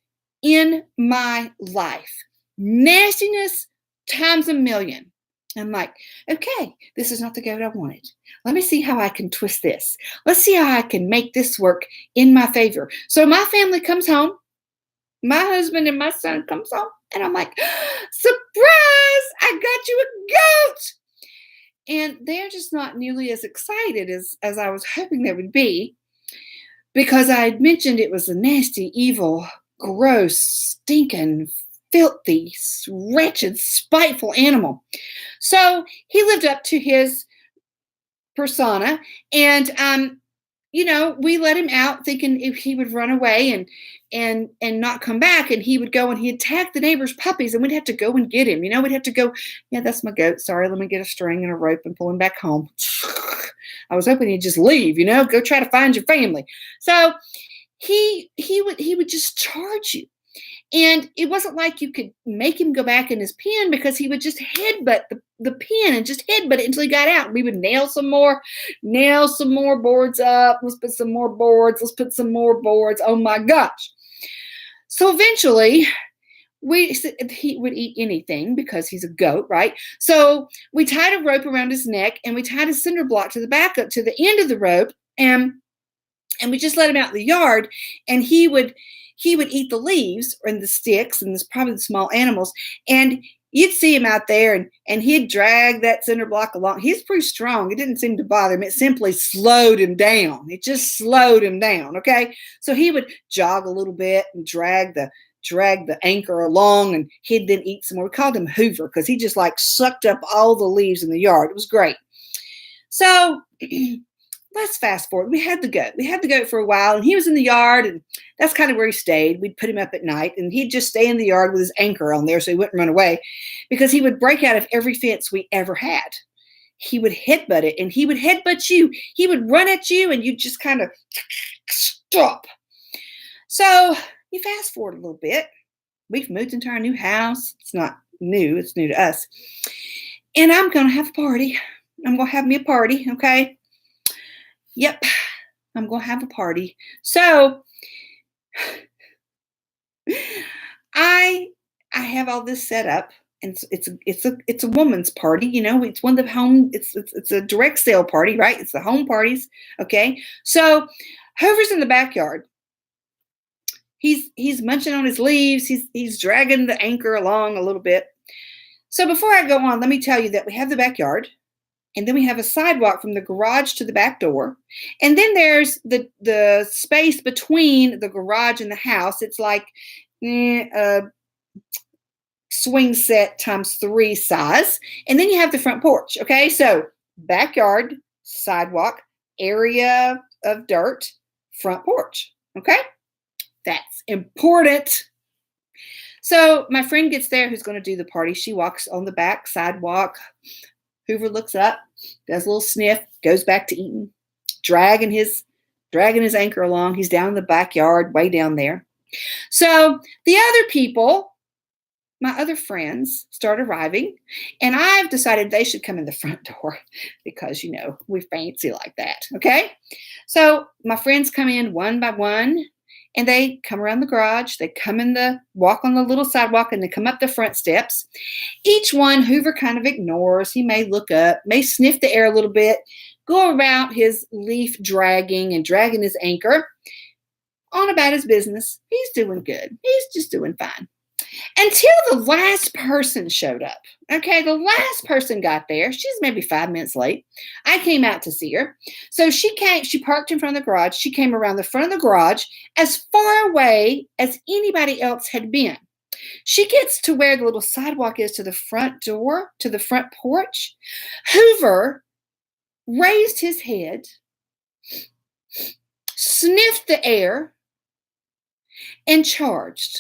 in my life. Nastiness times a million. I'm like, okay, this is not the goat I wanted. Let me see how I can twist this. Let's see how I can make this work in my favor. So my family comes home. My husband and my son comes home. And I'm like, surprise, I got you a goat. And they're just not nearly as excited as I was hoping they would be, because I had mentioned it was a nasty, evil, gross, stinking, filthy, wretched, spiteful animal. So he lived up to his persona, and we let him out thinking if he would run away and not come back, and he would go and he'd attack the neighbor's puppies, and we'd have to go and get him. We'd have to go, yeah, that's my goat. Sorry, let me get a string and a rope and pull him back home. I was hoping he'd just leave, go try to find your family. So he would just charge you. And it wasn't like you could make him go back in his pen, because he would just headbutt the pen and just headbutt it until he got out. We would nail some more boards up. Let's put some more boards. Oh my gosh. So eventually he would eat anything because he's a goat, right? So we tied a rope around his neck and we tied a cinder block to the back up to the end of the rope, and we just let him out in the yard, and he would eat the leaves and the sticks and probably the small animals. And you'd see him out there and he'd drag that cinder block along. He's pretty strong. It didn't seem to bother him. It simply slowed him down. It just slowed him down. Okay. So he would jog a little bit and drag the anchor along, and he'd then eat some more. We called him Hoover because he just like sucked up all the leaves in the yard. It was great. So let's fast forward. We had the goat for a while, and he was in the yard, and that's kind of where he stayed. We'd put him up at night, and he'd just stay in the yard with his anchor on there so he wouldn't run away, because he would break out of every fence we ever had. He would headbutt it, and he would headbutt you. He would run at you, and you just kind of stop. So you fast forward a little bit. We've moved into our new house. It's not new. It's new to us. And I'm going to have a party. I'm going to have me a party, okay? Yep, I'm going to have a party. So I have all this set up, and it's a woman's party. It's one of the home. It's a direct sale party, right? It's the home parties. Okay, so Hoover's in the backyard. He's munching on his leaves. He's dragging the anchor along a little bit. So before I go on, let me tell you that we have the backyard. And then we have a sidewalk from the garage to the back door. And then there's the space between the garage and the house. It's like a swing set times 3 size. And then you have the front porch. Okay, so backyard, sidewalk, area of dirt, front porch. Okay, That's important. So my friend gets there who's going to do the party. She walks on the back sidewalk. Hoover looks up, does a little sniff, goes back to eating, dragging his anchor along. He's down in the backyard, way down there. So the other people, my other friends, start arriving, and I've decided they should come in the front door because, we fancy like that, okay? So my friends come in one by one, and they come around the garage. They walk on the little sidewalk, and they come up the front steps. Each one Hoover kind of ignores. He may look up, may sniff the air a little bit, go around his leaf dragging his anchor on about his business. He's doing good. He's just doing fine. Until the last person showed up. Okay, the last person got there. She's maybe 5 minutes late. I came out to see her. So she parked in front of the garage. She came around the front of the garage as far away as anybody else had been. She gets to where the little sidewalk is to the front door, to the front porch. Hoover raised his head, sniffed the air, and charged.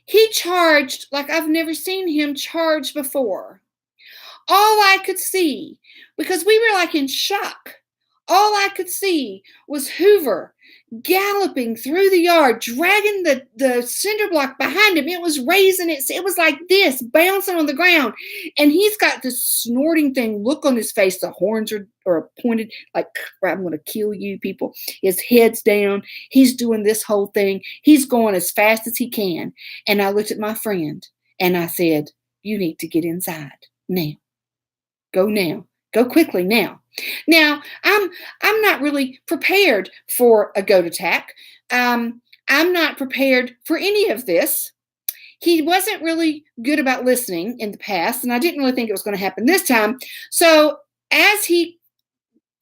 He charged like I've never seen him charge before. All I could see, because we were like in shock, all I could see was Hoover galloping through the yard, dragging the cinder block behind him. It was raising it. It was like this, bouncing on the ground. And he's got this snorting thing, look on his face. The horns are pointed like, I'm going to kill you people. His head's down. He's doing this whole thing. He's going as fast as he can. And I looked at my friend and I said, you need to get inside now. Go now. Go quickly now. Now, I'm not really prepared for a goat attack. I'm not prepared for any of this. He wasn't really good about listening in the past, and I didn't really think it was going to happen this time. So as he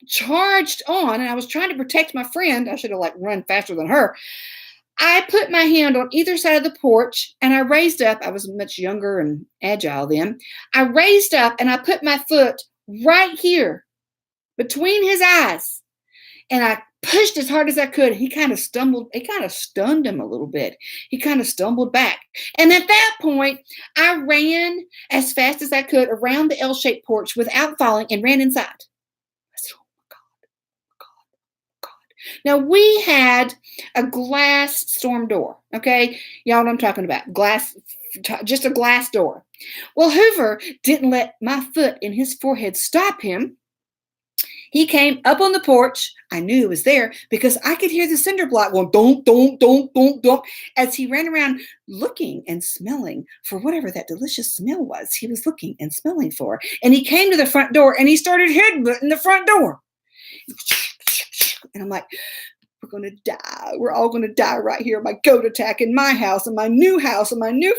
charged on, and I was trying to protect my friend, I should have run faster than her. I put my hand on either side of the porch, and I raised up. I was much younger and agile then. I raised up, and I put my foot right here between his eyes, and I pushed as hard as I could. He kind of stumbled. It kind of stunned him a little bit. He kind of stumbled back. And at that point, I ran as fast as I could around the L-shaped porch without falling and ran inside. I said, oh, God. Now, we had a glass storm door, okay? Y'all know what I'm talking about. Glass, just a glass door. Well, Hoover didn't let my foot in his forehead stop him. He came up on the porch. I knew he was there because I could hear the cinder block going donk, donk, donk, donk, donk as he ran around looking and smelling for whatever that delicious smell was he was looking and smelling for. And he came to the front door and he started headbutting the front door. And I'm like, we're going to die. We're all going to die right here by goat attack in my house and my new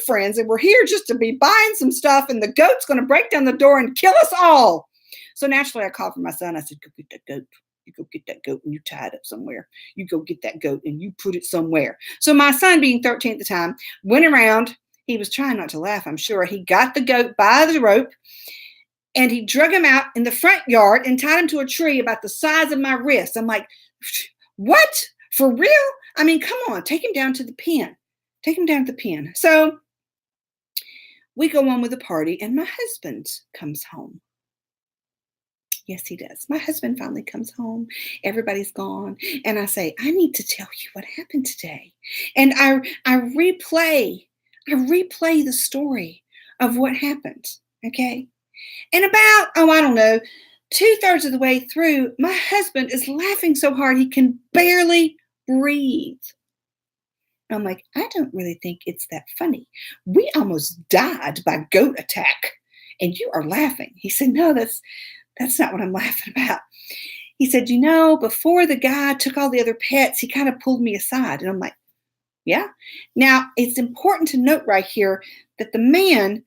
friends. And we're here just to be buying some stuff. And the goat's going to break down the door and kill us all. So naturally, I called for my son. I said, go get that goat. You go get that goat and you tie it up somewhere. You go get that goat and you put it somewhere. So my son, being 13 at the time, went around. He was trying not to laugh, I'm sure. He got the goat by the rope and he drug him out in the front yard and tied him to a tree about the size of my wrist. I'm like, what? For real? I mean, come on. Take him down to the pen. Take him down to the pen. So we go on with the party and my husband comes home. Yes, he does. My husband finally comes home. Everybody's gone. And I say, I need to tell you what happened today. And I replay the story of what happened. Okay. And about, I don't know, 2/3 of the way through, my husband is laughing so hard he can barely breathe. I'm like, I don't really think it's that funny. We almost died by goat attack. And you are laughing. He said, no, that's not what I'm laughing about. He said, before the guy took all the other pets, he kind of pulled me aside. And I'm like, yeah. Now, it's important to note right here that the man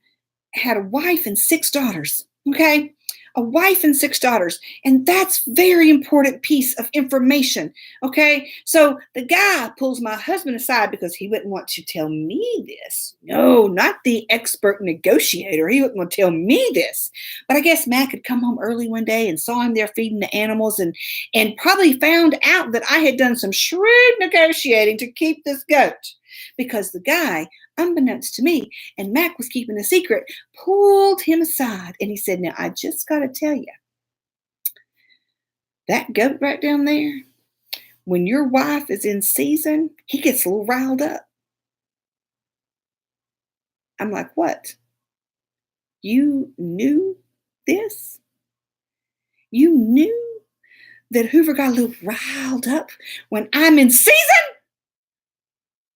had a wife and 6 daughters. Okay. a wife and 6 daughters. And that's very important piece of information. Okay. So the guy pulls my husband aside because he wouldn't want to tell me this. No, not the expert negotiator. He wouldn't want to tell me this. But I guess Mac had come home early one day and saw him there feeding the animals and probably found out that I had done some shrewd negotiating to keep this goat. Because the guy, unbeknownst to me, and Mac was keeping a secret, pulled him aside and he said, now I just got to tell you, that goat right down there, when your wife is in season, he gets a little riled up. I'm like, what? You knew this? You knew that Hoover got a little riled up when I'm in season?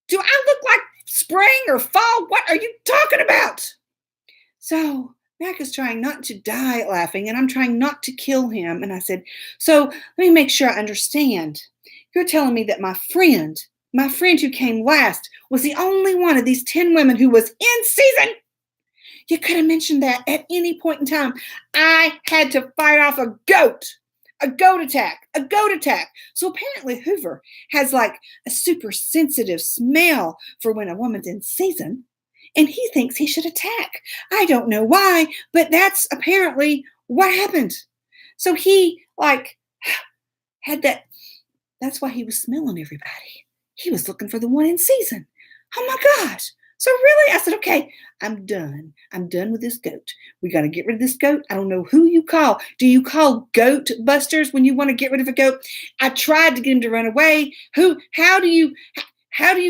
Do I look like spring or fall? What are you talking about? So Mac is trying not to die laughing, and I'm trying not to kill him. And I said, so let me make sure I understand. You're telling me that my friend who came last, was the only one of these 10 women who was in season? You could have mentioned that at any point in time. I had to fight off a goat attack. So apparently Hoover has like a super sensitive smell for when a woman's in season, and he thinks he should attack. I don't know why, but that's apparently what happened. So he like had that. That's why he was smelling everybody. He was looking for the one in season. Oh my gosh. So really, I said, okay, I'm done. I'm done with this goat. We got to get rid of this goat. I don't know who you call. Do you call goat busters when you want to get rid of a goat? I tried to get him to run away. How do you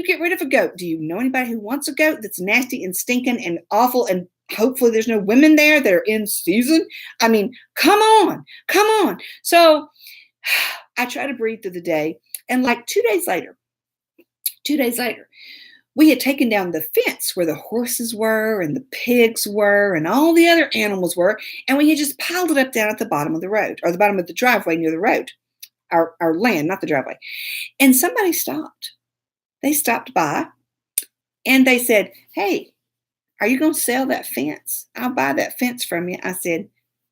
get rid of a goat? Do you know anybody who wants a goat that's nasty and stinking and awful, and hopefully there's no women there that are in season? I mean, come on. So I try to breathe through the day. And like 2 days later, we had taken down the fence where the horses were and the pigs were and all the other animals were. And we had just piled it up down at the bottom of the road, or the bottom of the driveway near the road, our land, not the driveway. And somebody stopped. They stopped by and they said, hey, are you going to sell that fence? I'll buy that fence from you. I said,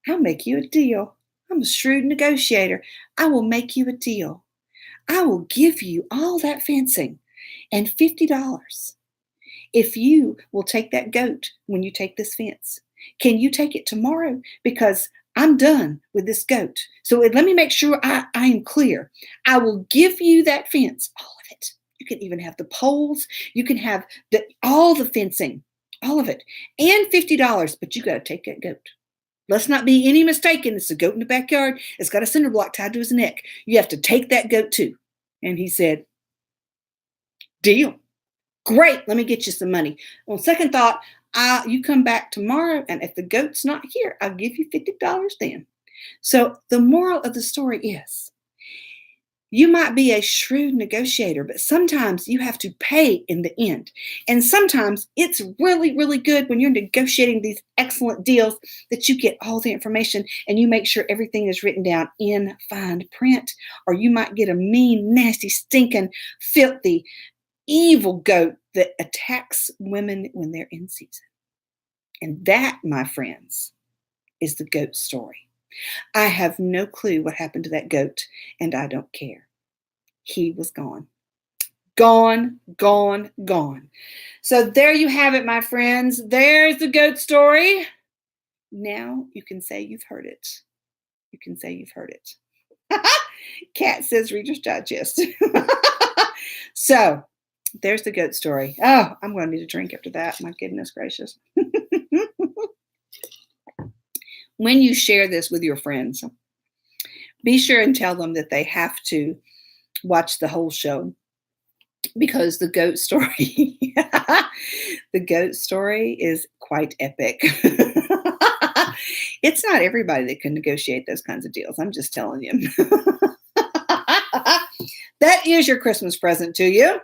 I'll make you a deal. I'm a shrewd negotiator. I will make you a deal. I will give you all that fencing and $50 if you will take that goat when you take this fence. Can you take it tomorrow? Because I'm done with this goat. So let me make sure I am clear. I will give you that fence, all of it. You can even have the poles. You can have all the fencing, all of it, and $50, but you got to take that goat. Let's not be any mistaken. It's a goat in the backyard. It's got a cinder block tied to his neck. You have to take that goat too. And he said, deal. Great. Let me get you some money. On second thought, you come back tomorrow, and if the goat's not here, I'll give you $50 then. So the moral of the story is, you might be a shrewd negotiator, but sometimes you have to pay in the end. And sometimes it's really, really good when you're negotiating these excellent deals that you get all the information and you make sure everything is written down in fine print. Or you might get a mean, nasty, stinking, filthy, evil goat that attacks women when they're in season. And that, my friends, is the goat story. I have no clue what happened to that goat, and I don't care. He was gone. Gone. So there you have it, my friends. There's the goat story. Now you can say you've heard it. Cat says Reader's Digest. So there's the goat story. Oh, I'm going to need a drink after that. My goodness gracious. When you share this with your friends, be sure and tell them that they have to watch the whole show, because the goat story, is quite epic. It's not everybody that can negotiate those kinds of deals. I'm just telling you. That is your Christmas present to you,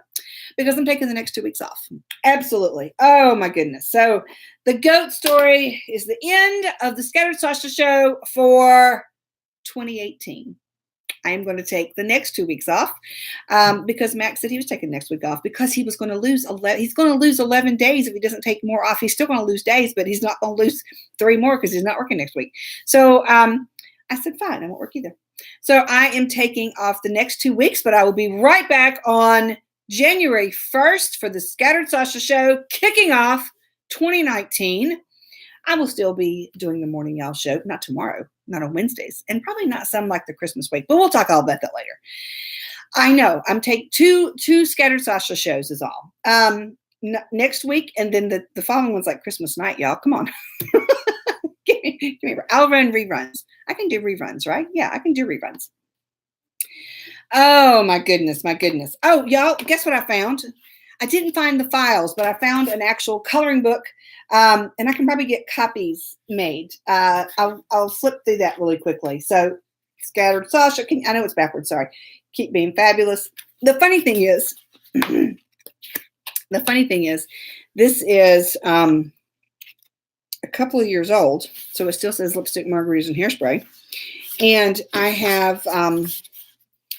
because I'm taking the next 2 weeks off. Absolutely. Oh my goodness. So the goat story is the end of the Scattered Sasha Show for 2018. I am going to take the next 2 weeks off because Max said he was taking next week off because he was going to lose 11. He's going to lose 11 days if he doesn't take more off. He's still going to lose days, but he's not going to lose 3 more because he's not working next week. So I said, fine, I won't work either. So I am taking off the next 2 weeks, but I will be right back on January 1st for the Scattered Sasha Show, kicking off 2019. I will still be doing the Morning Y'all show, not tomorrow, not on Wednesdays, and probably not some like the Christmas week, but we'll talk all about that later. I know I'm taking two Scattered Sasha shows is all. Next week, and then the following one's like Christmas night, y'all. Come on. Give me, I'll run reruns. I can do reruns, right? Yeah, I can do reruns. Oh, my goodness. Oh, y'all, guess what I found? I didn't find the files, but I found an actual coloring book, and I can probably get copies made. I'll flip through that really quickly. So, Scattered Sasha, I know it's backwards, sorry. Keep being fabulous. The funny thing is, this is a couple of years old, so it still says lipstick, margaritas, and hairspray. And I have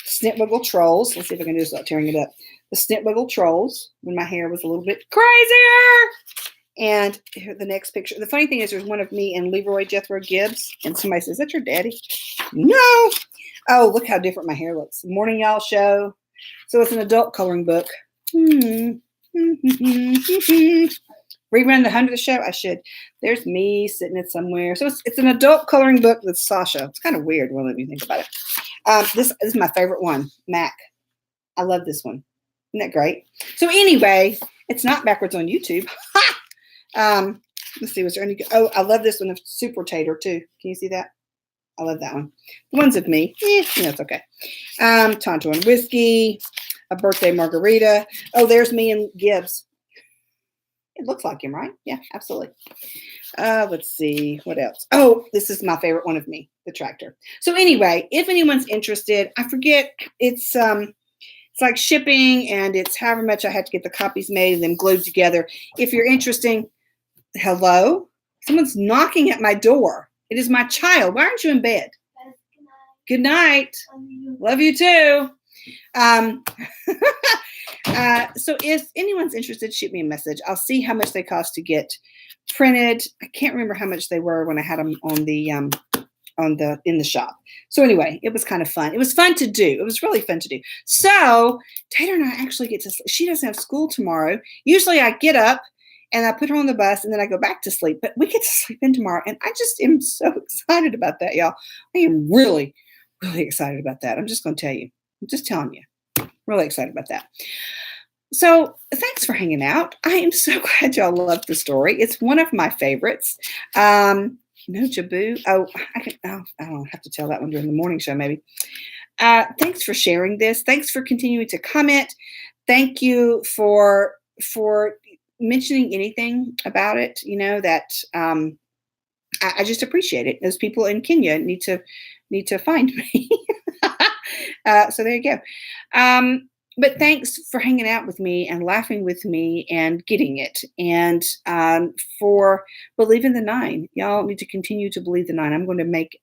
Snitwiggle Trolls. Let's see if I can do this without tearing it up. The Snitwiggle Trolls, when my hair was a little bit crazier. And here, the next picture. The funny thing is there's one of me and Leroy Jethro Gibbs. And somebody says, is that your daddy? No. Oh, look how different my hair looks. Morning Y'all show. So it's an adult coloring book. Rerun the 100th show? I should. There's me sitting it somewhere. So it's an adult coloring book with Sasha. It's kind of weird when let me think about it. This is my favorite one, Mac. I love this one. Isn't that great? So anyway, it's not backwards on YouTube. Let's see, was there any? Oh, I love this one of Super Tater too. Can you see that? I love that one. The ones of me, it's okay. Tonto and Whiskey, a birthday margarita. Oh, there's me and Gibbs. It looks like him, right? Yeah, absolutely. Let's see, what else? Oh, this is my favorite one of me, the tractor. So anyway, if anyone's interested, I forget, it's like shipping and it's however much I had to get the copies made and then glued together. If you're interested, hello? Someone's knocking at my door. It is my child. Why aren't you in bed? Good night. Love you too. So if anyone's interested, shoot me a message. I'll see how much they cost to get printed. I can't remember how much they were when I had them on the in the shop. So anyway, it was kind of fun. It was fun to do. It was really fun to do. So Tater and I actually get to sleep. She doesn't have school tomorrow. Usually I get up and I put her on the bus and then I go back to sleep. But we get to sleep in tomorrow. And I just am so excited about that, y'all. I am really, really excited about that. I'm just going to tell you. I'm just telling you. Really excited about that. So thanks for hanging out. I am so glad y'all loved the story. It's one of my favorites. No Jaboo. Oh, I don't have to tell that one during the morning show, maybe. Thanks for sharing this. Thanks for continuing to comment. Thank you for mentioning anything about it. You know that I just appreciate it. Those people in Kenya need to find me. So there you go. But thanks for hanging out with me and laughing with me and getting it. And for believing the 9. Y'all need to continue to believe the 9. I'm going to make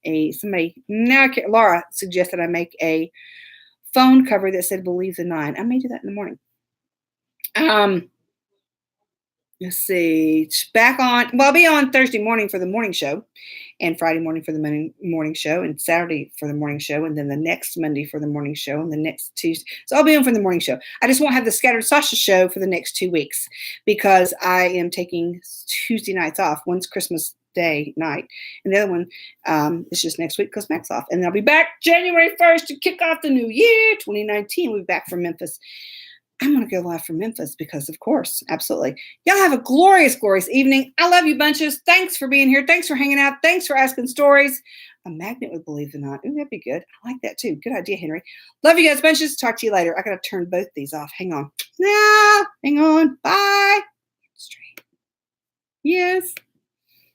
Laura suggested I make a phone cover that said believe the 9. I may do that in the morning. Let's see. I'll be on Thursday morning for the morning show and Friday morning for the morning show and Saturday for the morning show and then the next Monday for the morning show and the next Tuesday. So I'll be on for the morning show. I just won't have the Scattered Sasha show for the next 2 weeks because I am taking Tuesday nights off. One's Christmas Day night and the other one is just next week because Mac's off. And then I'll be back January 1st to kick off the new year, 2019. We'll be back from Memphis. I'm going to go live from Memphis because, of course, absolutely. Y'all have a glorious, glorious evening. I love you bunches. Thanks for being here. Thanks for hanging out. Thanks for asking stories. A magnet would believe the 9. Ooh, that'd be good. I like that too. Good idea, Henry. Love you guys bunches. Talk to you later. I got to turn both these off. Hang on. No, hang on. Bye. Straight. Yes.